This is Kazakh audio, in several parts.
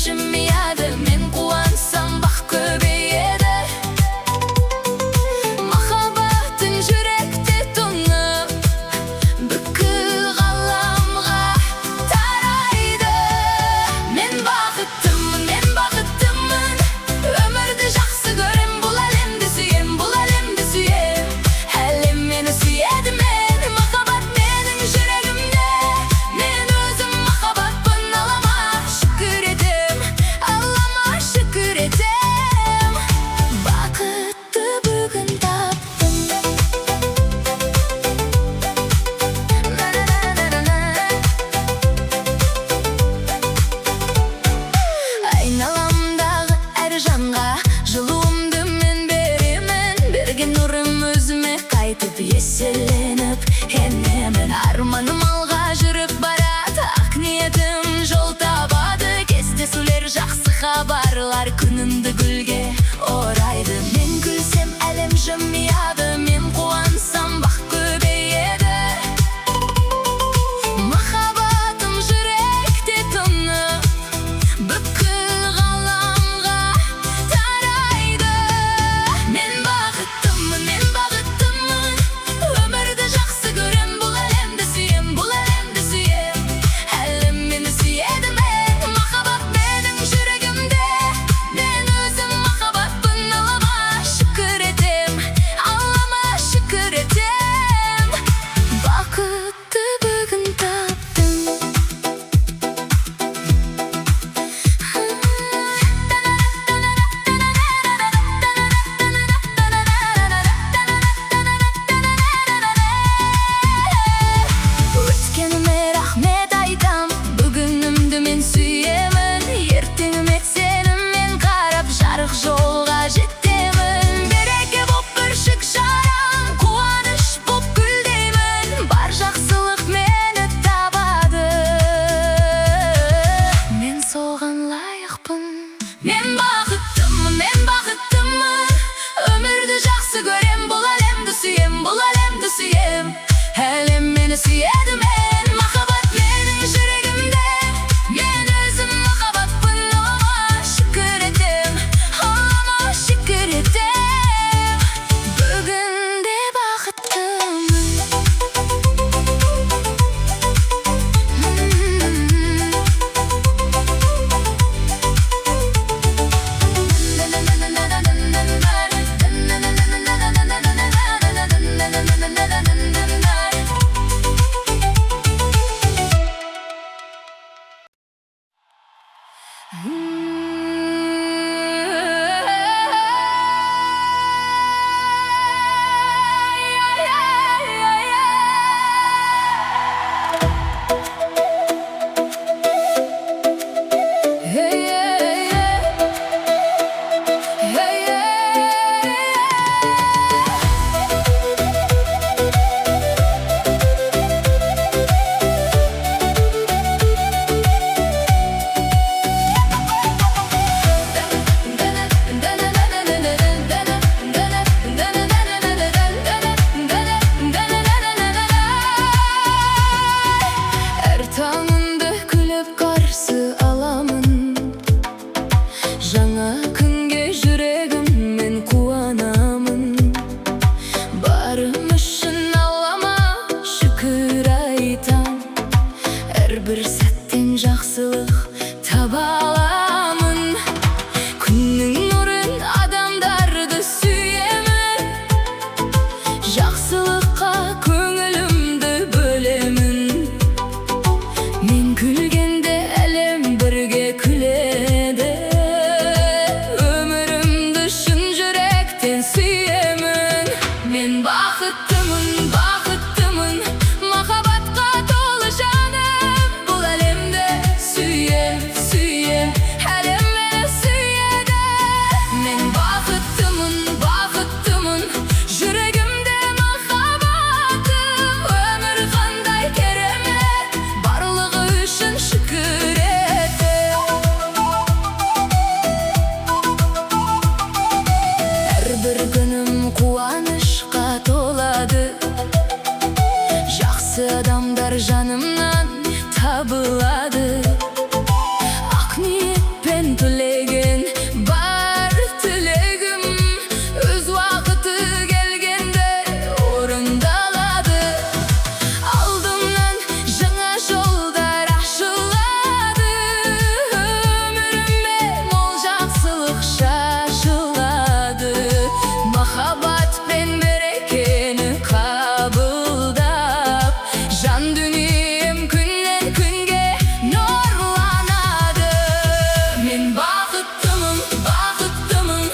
jimiyadi, men quvansam baxt ko'payadi. Muhabbatin yurakda to'nib, butkul g'alamga taraydi. Men baxtimman, ömürde yaxshi ko'rem, bularımda suyem, halim meni suyadi. Men muhabbat mening yuragimda, men o'zim muhabbatpin. Allama shukr edim, baxtni bugun topdim. Aynalamdagi har jonga жылуымды men beraman, bergan nurim o'zime qaytib yesellenib enaman. Armanim alga yurib baradi, aq niyatim yo'l topadi. Kesdesizlar yaxshi xabarlar kunimni gulga o'raydi. Men kulsam alam jimiyadi, men quvansam baxt ko'payadi. Muhabbatim yurakda to'nib, butkul g'alamga taraydi. Men baxtimman, ömürde yaxshi ko'rem, bularımda suyem, halim meni suyadi. Men muhabbat mening yuragimda, men o'zim muhabbatpin. Allama shukr edim, baxtni bugun topdim. O'tganimga rahmat aytam, bugunimni men suyaman. Ertangimga senim men qarab jarq yo'lga jetaman. Beraka bo'p birshik sharam, quvonish bo'p guldayman. Bar yaxshilik meni topadi, men so'g'an loyiqpin. Men baxtimman, ömürde yaxshi ko'rem, bularımda suyem, halim meni suyadi. Men muhabbat mening yuragimda, men o'zim muhabbatpin. Allama shukr edim, bugunda baxtimman. тілеген бар тілегім өз уақыты келгенде орындалады. Алдымнан жаңа жолдар ашылады, өміріме мол жақсылық шашылады. Махаббат пен берекені қабылдап, жан дүнием күннен күнге нұрланады. Мен бақыттымын, бақыттымын,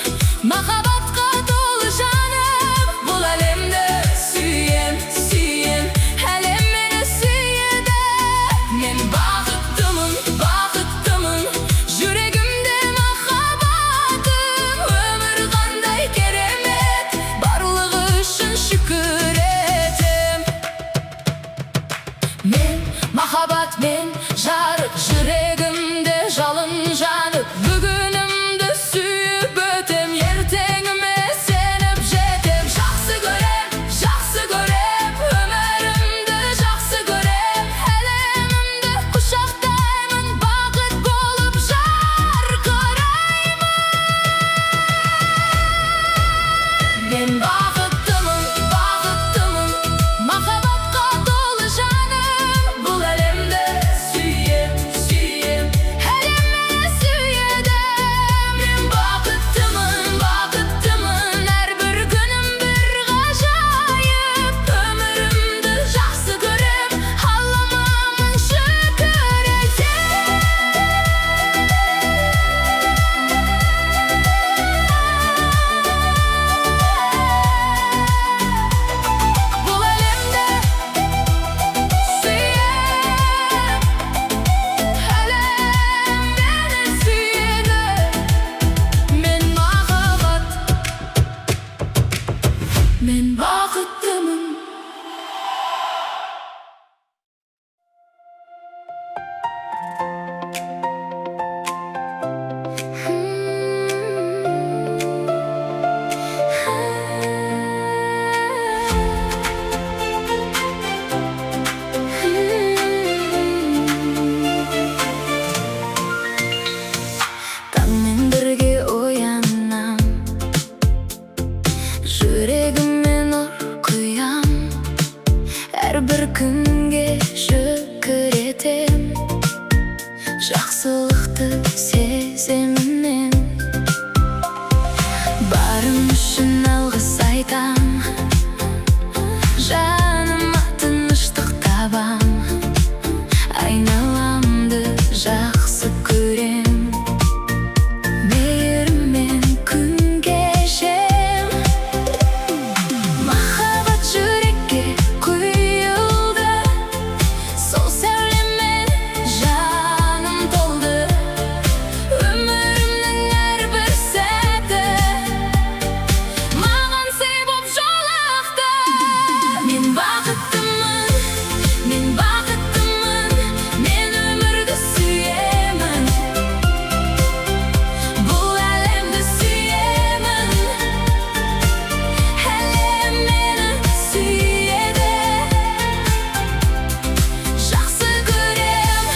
махаббатқа толы жаным. Бұл әлемді сүйем, сүйем, әлем мені сүйеді. Мен бақыттымын, бақыттымын, жүрегімде махаббатым. Өмір қандай керемет, барлығы үшін шүкір етем. Мен махаббатмен жарық, жүрегімде жалын жанып, бүгінімді сүйіп өтем, ертеңіме сеніп жетем. Жақсы көрем, өмірімді жақсы көрем, әлемімді құшақтаймын, бақыт болып жарқыраймын. Мен бақыттымын, бақыттымын, махаббатқа толы жаным. Бұл әлемді сүйем, сүйем, әлем мені сүйеді. Мен бақыттымын, бақыттымын, әрбір күнім бір ғажайып. Өмірімді жақсы көрем, Аллаһыма шүкір етем. Бұл әлемді сүйем, әлем мені сүйеді. Мен махаббат, мен бақыттымын. Таңмен бірге оянам, жүрегіме нұр құям, әрбір күнге шүкір етем. Жақсылықты сеземін, барым үшін алғыс айтам, жаныма тыныштық табам, айналамды жақсы көрем, мейіріммен күн кешем. Махаббат жүрекке құйылды, сол сәулемен жаным толды. Өмірімнің әрбір сәті маған сый боп жолықты. Мен бақыттымын, мен бақыттымын, мен өмірді сүйемін, бұл әлемді сүйемін, әлем мені сүйеді. Жақсы көрем,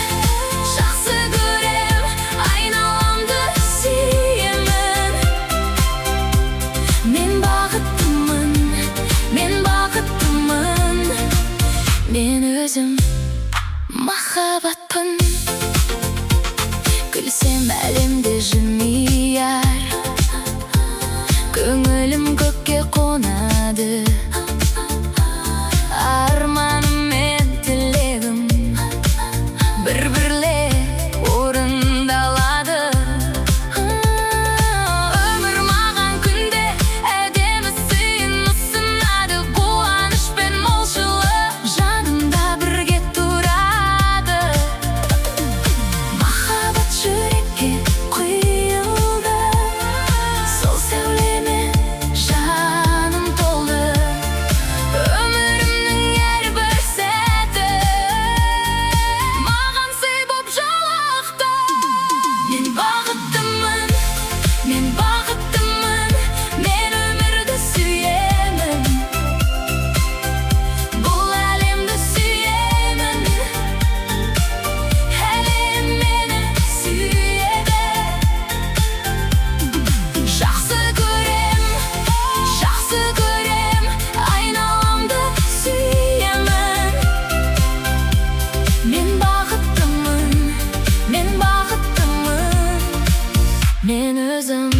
айналамды сүйемін. Мен бақыттымын, мен бақыттымын, мен өзім махаббатпын. Күлсем әлемде жымияр, көңілім көкке қонады. Арманым мен тілегім бір-бірлеп орындалады. Өмір маған күнде әдемі сыйын ұсынады, қуаныш пен молшылық жанымда бірге тұрады. Махаббат жүрекке құйылды, Men özüm